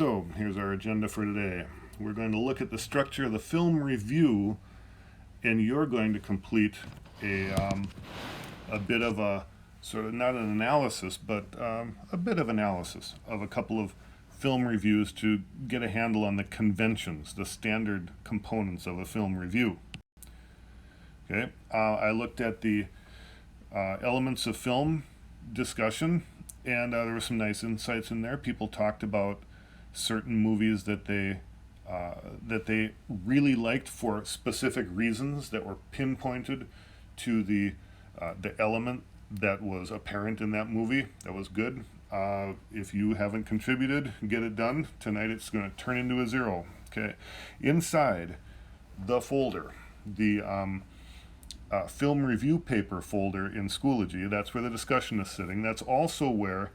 So here's our agenda for today. We're going to look at the structure of the film review, and you're going to complete a bit of a sort of not an analysis, but a bit of analysis of a couple of film reviews to get a handle on the conventions, the standard components of a film review. Okay, I looked at the elements of film discussion, and there were some nice insights in there. People talked about certain movies that they really liked for specific reasons that were pinpointed to the element that was apparent in that movie. That was good. If you haven't contributed, get it done. Tonight it's going to turn into a 0. Okay. Inside the folder, the film review paper folder in Schoology, that's where the discussion is sitting. That's also where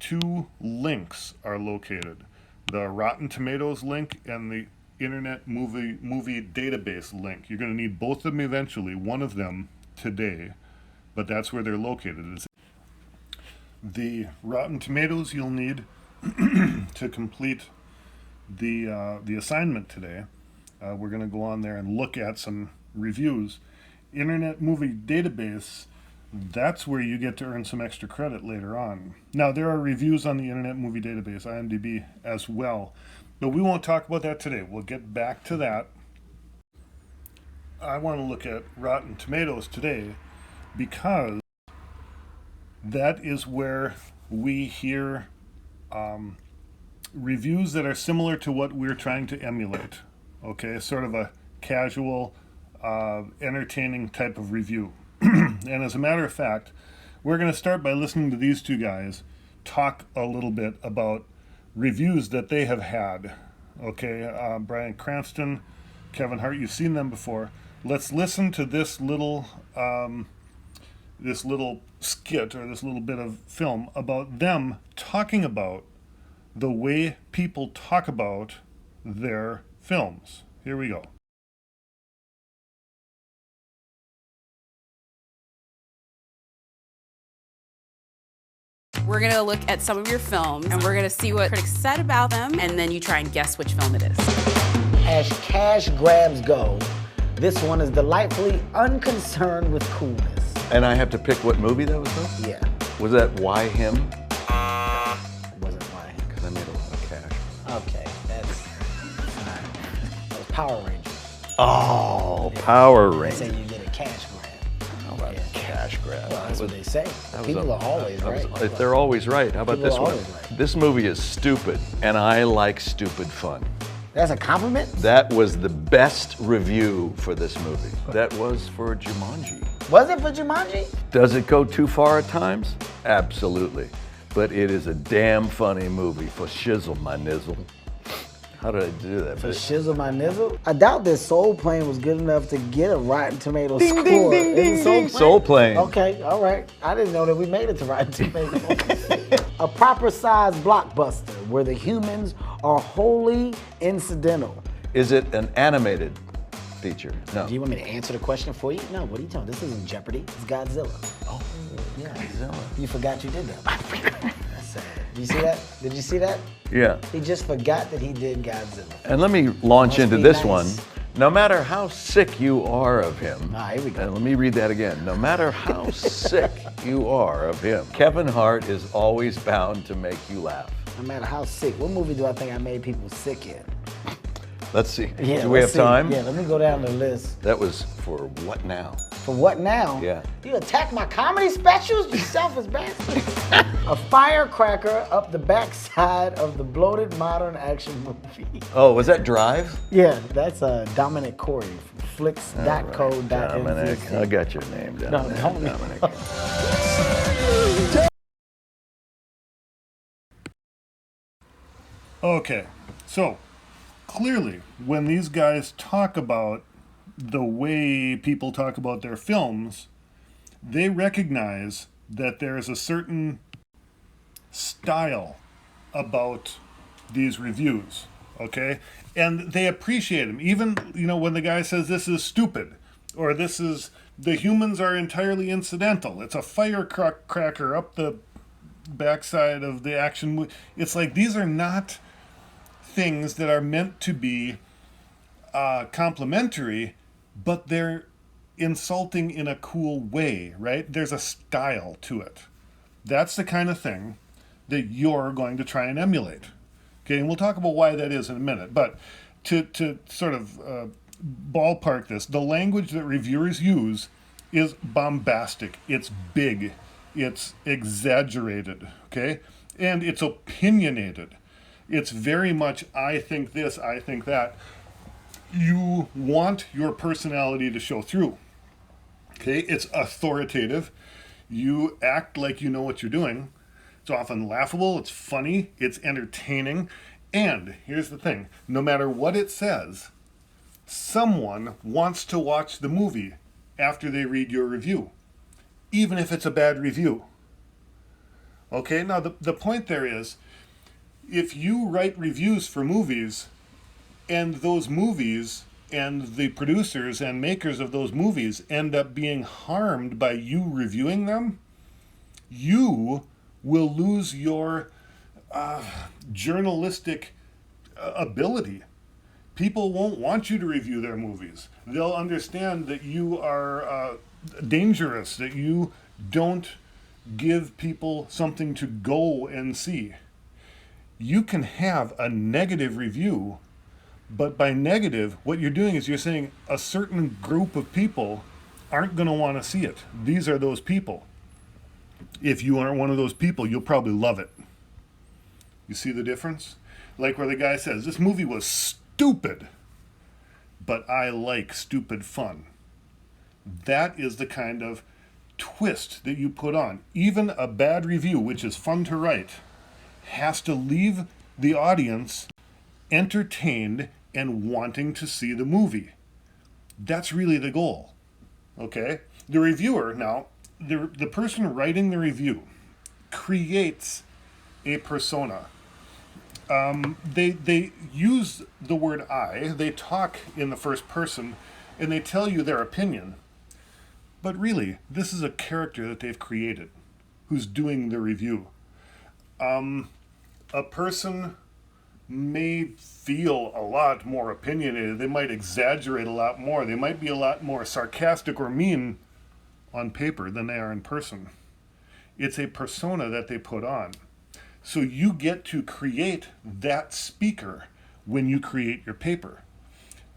2 links are located. The Rotten Tomatoes link and the Internet Movie Database link. You're going to need both of them eventually, one of them today, but that's where they're located. The Rotten Tomatoes you'll need to complete the assignment today. We're going to go on there and look at some reviews. Internet Movie Database, that's where you get to earn some extra credit later on. Now, there are reviews on the Internet Movie Database, IMDb, as well, but we won't talk about that today. We'll get back to that. I want to look at Rotten Tomatoes today because that is where we hear reviews that are similar to what we're trying to emulate. Okay, sort of a casual, entertaining type of review. And as a matter of fact, we're going to start by listening to these 2 guys talk a little bit about reviews that they have had. Okay, Bryan Cranston, Kevin Hart, you've seen them before. Let's listen to this little skit or this little bit of film about them talking about the way people talk about their films. Here we go. We're going to look at some of your films, and we're going to see what critics said about them, and then you try and guess which film it is. As cash grabs go, this one is delightfully unconcerned with coolness. And I have to pick what movie that was from? Yeah. Was that Why Him? It wasn't why. Because I made a lot of cash. Okay, that's fine. That was Power Rangers. Oh, Power They Rangers. say you get a cash grab. How about cash grab? Well, that's what they say. was People are always right. They're always right. How about People this are one? always right. This movie is stupid, and I like stupid fun. That's a compliment? That was the best review for this movie. That was for Jumanji. Was it for Jumanji? Does it go too far at times? Absolutely. But it is a damn funny movie for shizzle my nizzle. How did I do that? For shizzle my nizzle? I doubt that Soul Plane was good enough to get a Rotten Tomatoes Ding, score. ding, ding, Is it ding, Soul ding. Plane? Soul Plane. Okay, all right. I didn't know that we made it to Rotten Tomatoes. A proper sized blockbuster where the humans are wholly incidental. Is it an animated feature? No. Do you want me to answer the question for you? No, what are you talking? This isn't Jeopardy. It's Godzilla. Oh, Yeah. Godzilla. You forgot you did that. That's sad. Did you see that? Did you see that? Yeah. He just forgot that he did Godzilla. And let me launch Must into be this nice. one. No matter how sick you are of him, Here we go. and let me read that again. No matter how sick you are of him, Kevin Hart is always bound to make you laugh. No matter how sick. What movie do I think I made people sick in? Let's see. Yeah, Do we have let's see. time? Yeah, let me go down the list. That was for what now? For what now? Yeah. You attack my comedy specials, you selfish bastard. A firecracker up the backside of the bloated modern action movie. Oh, was that Drive? Yeah, that's Dominic Corey from flicks.co.nz. Dominic. I got your name down No, there. don't- Dominic. Okay, so clearly, when these guys talk about the way people talk about their films, they recognize that there is a certain style about these reviews, okay? And they appreciate them. Even, when the guy says this is stupid, or this is, the humans are entirely incidental. It's a firecracker up the backside of the action. It's like these are not things that are meant to be complimentary, but they're insulting in a cool way, right? There's a style to it. That's the kind of thing that you're going to try and emulate. Okay, and we'll talk about why that is in a minute. But to sort of ballpark this, the language that reviewers use is bombastic. It's big. It's exaggerated. Okay, and it's opinionated. It's very much, I think this, I think that. You want your personality to show through. Okay, it's authoritative. You act like you know what you're doing. It's often laughable, it's funny, it's entertaining. And here's the thing, no matter what it says, someone wants to watch the movie after they read your review, even if it's a bad review. Okay, now the point there is, if you write reviews for movies, and those movies and the producers and makers of those movies end up being harmed by you reviewing them, you will lose your journalistic ability. People won't want you to review their movies. They'll understand that you are dangerous, that you don't give people something to go and see. You can have a negative review, but by negative, what you're doing is you're saying a certain group of people aren't going to want to see it. These are those people. If you aren't one of those people, you'll probably love it. You see the difference? Like where the guy says, this movie was stupid, but I like stupid fun. That is the kind of twist that you put on. Even a bad review, which is fun to write, has to leave the audience entertained and wanting to see the movie. That's really the goal. Okay? The reviewer, now, the person writing the review creates a persona. They use the word I, they talk in the first person, and they tell you their opinion. But really, this is a character that they've created who's doing the review. A person may feel a lot more opinionated. They might exaggerate a lot more. They might be a lot more sarcastic or mean on paper than they are in person. It's a persona that they put on. So you get to create that speaker when you create your paper.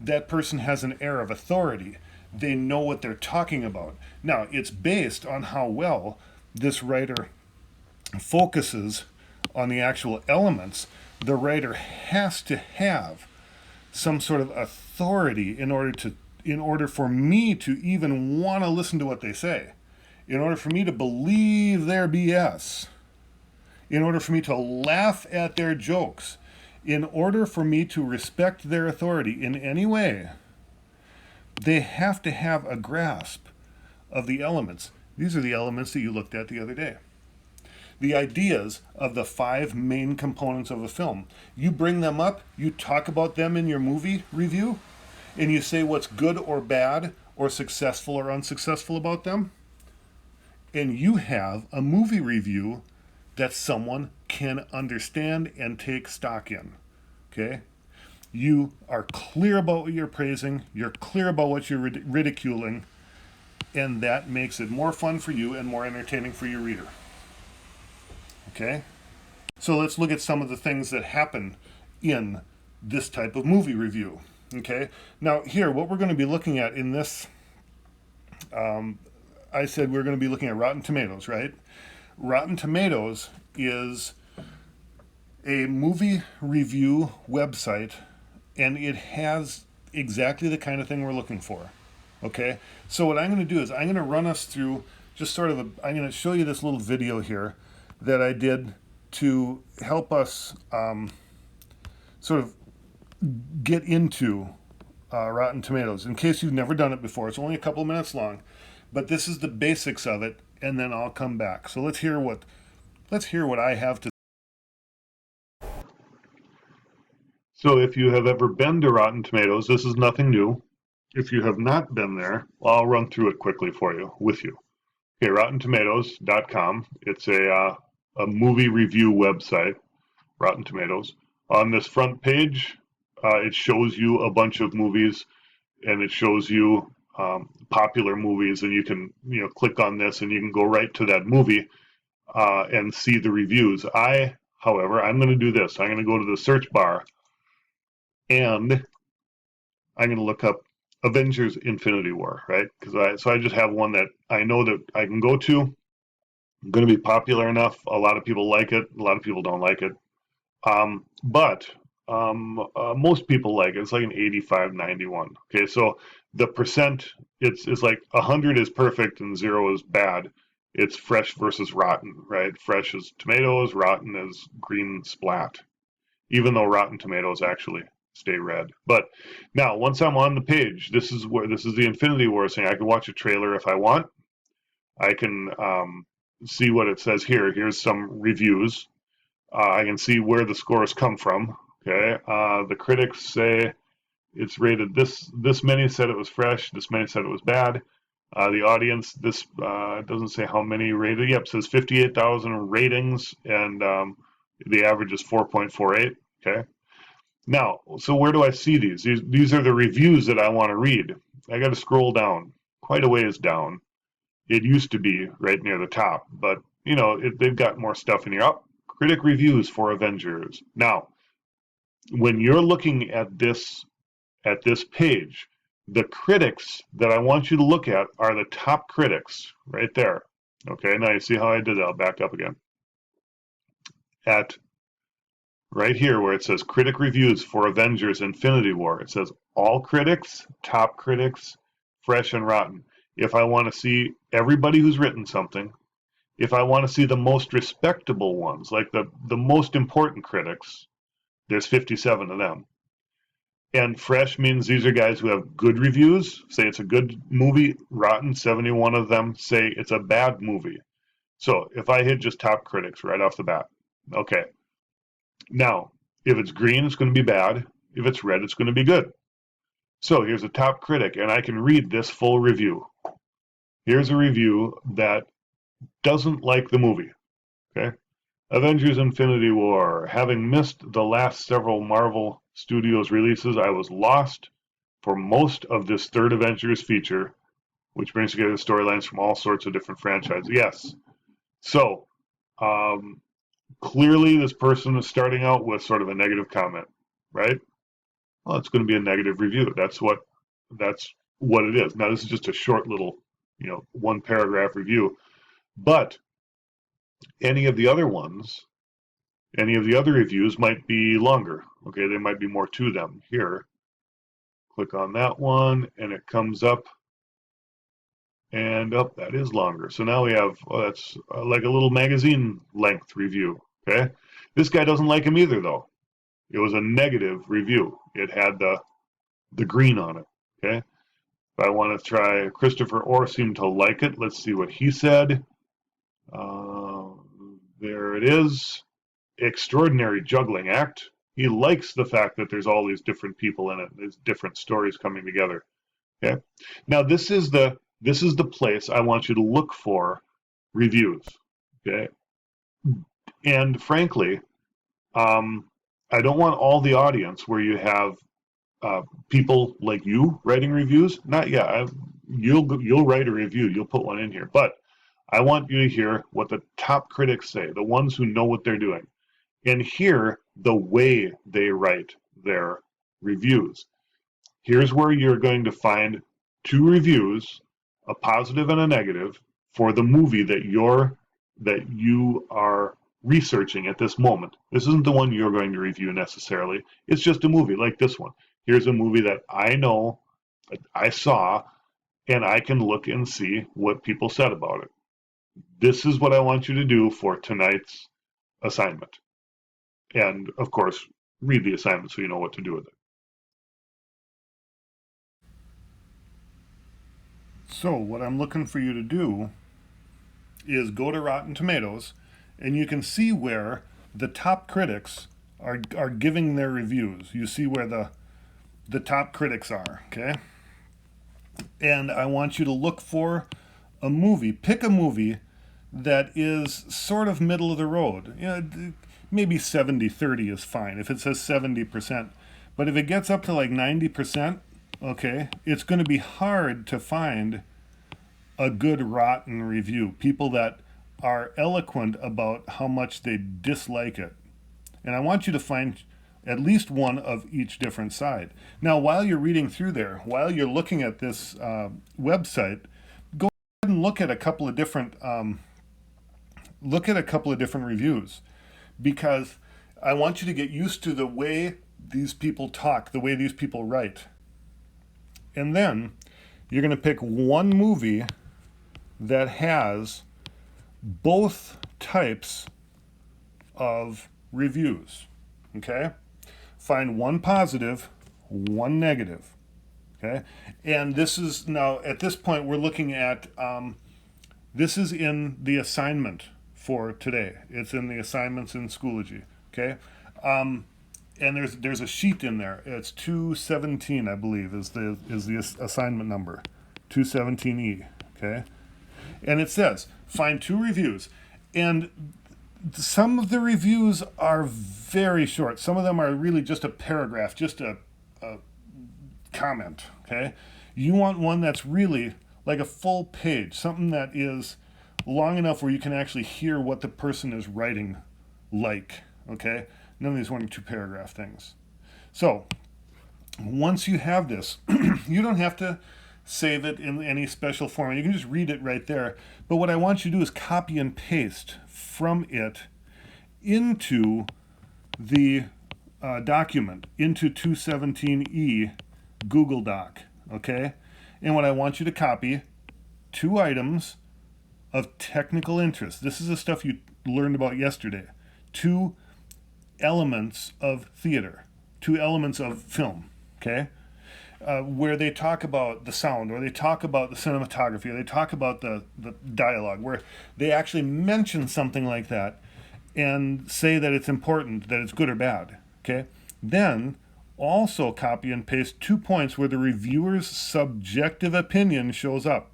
That person has an air of authority. They know what they're talking about. Now, it's based on how well this writer focuses on the actual elements. The writer has to have some sort of authority in order for me to even want to listen to what they say, in order for me to believe their BS, in order for me to laugh at their jokes, in order for me to respect their authority in any way. They have to have a grasp of the elements. These are the elements that you looked at the other day. The ideas of the 5 main components of a film. You bring them up, you talk about them in your movie review, and you say what's good or bad or successful or unsuccessful about them, and you have a movie review that someone can understand and take stock in. Okay? You are clear about what you're praising, you're clear about what you're ridiculing, and that makes it more fun for you and more entertaining for your reader. Okay? So let's look at some of the things that happen in this type of movie review. Okay? Now here, what we're going to be looking at in this, I said we're going to be looking at Rotten Tomatoes, right? Rotten Tomatoes is a movie review website, and it has exactly the kind of thing we're looking for. Okay? So what I'm going to do is I'm going to run us through just sort of I'm going to show you this little video here that I did to help us sort of get into Rotten Tomatoes. In case you've never done it before, it's only a couple of minutes long, but this is the basics of it, and then I'll come back. So let's hear what I have to. So if you have ever been to Rotten Tomatoes, this is nothing new. If you have not been there, well, I'll run through it quickly for you, with you. Okay, RottenTomatoes.com. It's a a movie review website, Rotten Tomatoes. On this front page, it shows you a bunch of movies, and it shows you popular movies, and you can click on this, and you can go right to that movie and see the reviews. However, I'm going to do this. I'm going to go to the search bar, and I'm going to look up Avengers: Infinity War, right? So I just have one that I know that I can go to. Going to be popular enough. A lot of people like it. A lot of people don't like it. But most people like it. It's like an 85-91. Okay, so the percent, it's like 100 is perfect and 0 is bad. It's fresh versus rotten, right? Fresh is tomatoes, rotten is green splat. Even though Rotten Tomatoes actually stay red. But now, once I'm on the page, this is the Infinity War thing. I can watch a trailer if I want. I can see what it says here. Here's some reviews. I can see where the scores come from. Okay, the critics say it's rated this many said it was fresh. This many said it was bad. The audience, this doesn't say how many rated. Yep, it says 58,000 ratings, and the average is 4.48. Okay. Now, so where do I see these? These are the reviews that I want to read. I got to scroll down quite a ways down. It used to be right near the top, but they've got more stuff in here. Oh, critic reviews for Avengers. Now, when you're looking at this page, the critics that I want you to look at are the top critics right there. Okay, now you see how I did that. I'll back up again. At right here where it says critic reviews for Avengers: Infinity War, it says all critics, top critics, fresh and rotten. If I want to see everybody who's written something, if I want to see the most respectable ones, like the most important critics, there's 57 of them. And fresh means these are guys who have good reviews, say it's a good movie. Rotten, 71 of them say it's a bad movie. So if I hit just top critics right off the bat, okay. Now, if it's green, it's going to be bad. If it's red, it's going to be good. So here's a top critic, and I can read this full review. Here's a review that doesn't like the movie. Okay, Avengers: Infinity War. Having missed the last several Marvel Studios releases, I was lost for most of this third Avengers feature, which brings together storylines from all sorts of different franchises. Yes. So, clearly this person is starting out with sort of a negative comment, right? Well, it's going to be a negative review. That's what it is. Now, this is just a short little, one paragraph review. But any of the other reviews might be longer. Okay, there might be more to them. Here, click on that one, and it comes up, and that is longer. So now we have, that's like a little magazine length review. Okay, this guy doesn't like him either, though. It was a negative review. It had the green on it. Okay, if I want to try, Christopher Orr seemed to like it. Let's see what he said. There it is. Extraordinary juggling act. He likes the fact that there's all these different people in it. There's different stories coming together. Okay. Now this is the place I want you to look for reviews. Okay. And frankly, I don't want all the audience where you have people like you writing reviews. Not yet. You'll write a review. You'll put one in here. But I want you to hear what the top critics say, the ones who know what they're doing, and hear the way they write their reviews. Here's where you're going to find two reviews, a positive and a negative, for the movie that you are researching at this moment. This isn't the one you're going to review necessarily. It's just a movie like this one. Here's a movie that I know, I saw, and I can look and see what people said about it. This is what I want you to do for tonight's assignment. And, of course, read the assignment so you know what to do with it. So what I'm looking for you to do is go to Rotten Tomatoes, and you can see where the top critics are giving their reviews. You see where the top critics are, okay? And I want you to look for a movie. Pick a movie that is sort of middle of the road. You know, maybe 70-30 is fine if it says 70%. But if it gets up to like 90%, okay, it's going to be hard to find a good rotten review. People that are eloquent about how much they dislike it. And I want you to find at least one of each different side. Now, while you're reading through there, while you're looking at this website, go ahead and look at a couple of different reviews, because I want you to get used to the way these people talk, the way these people write. And then you're going to pick one movie that has both types of reviews, okay? Find one positive, one negative, okay? And this is, now at this point we're looking at, this is in the assignment for today. It's in the assignments in Schoology, okay? And there's a sheet in there. It's 217, I believe, is the assignment number, 217E, okay? And it says, find two reviews. And some of the reviews are very short. Some of them are really just a paragraph, just a comment, okay? You want one that's really like a full page, something that is long enough where you can actually hear what the person is writing like, okay? None of these 1 or 2 paragraph things. So once you have this, you don't have to save it in any special format. You can just read it right there. But what I want you to do is copy and paste from it into the document, into 217E Google Doc, okay? And what I want you to copy, 2 items of technical interest. This is the stuff you learned about yesterday. 2 elements of theater, 2 elements of film, okay? Where they talk about the sound, or they talk about the cinematography, or they talk about the dialogue, where they actually mention something like that and say that it's important, that it's good or bad, okay? Then also copy and paste 2 points where the reviewer's subjective opinion shows up.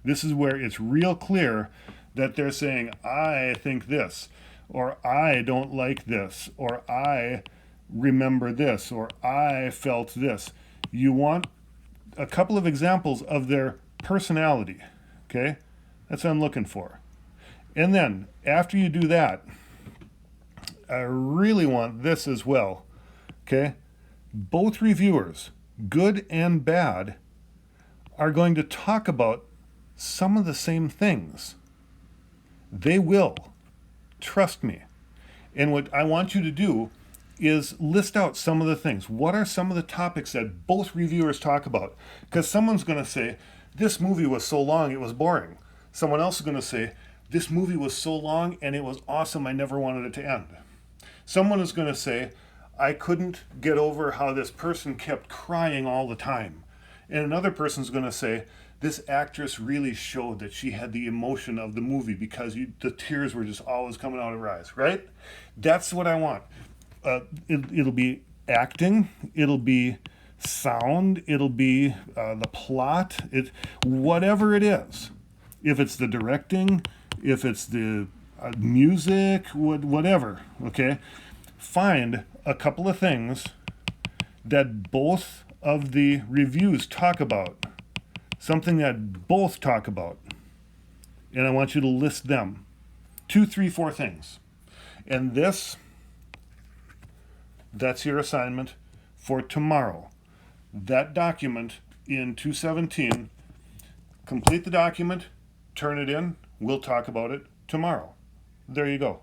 This is where it's real clear that they're saying, I think this, or I don't like this, or I remember this, or I felt this. You want a couple of examples of their personality, okay? That's what I'm looking for. And then, after you do that, I really want this as well, okay? Both reviewers, good and bad, are going to talk about some of the same things. They will. Trust me. And what I want you to do is list out some of the things. What are some of the topics that both reviewers talk about? Because someone's going to say, this movie was so long it was boring. Someone else is going to say, this movie was so long and it was awesome, I never wanted it to end. Someone is going to say, I couldn't get over how this person kept crying all the time. And another person's going to say, this actress really showed that she had the emotion of the movie because the tears were just always coming out of her eyes, right? That's what I want. It'll be acting, it'll be sound, it'll be the plot, whatever it is. If it's the directing, if it's the music, whatever, okay? Find a couple of things that both of the reviews talk about, something that both talk about, and I want you to list them. 2, 3, 4 things. And that's your assignment for tomorrow. That document in 217, complete the document, turn it in, we'll talk about it tomorrow. There you go.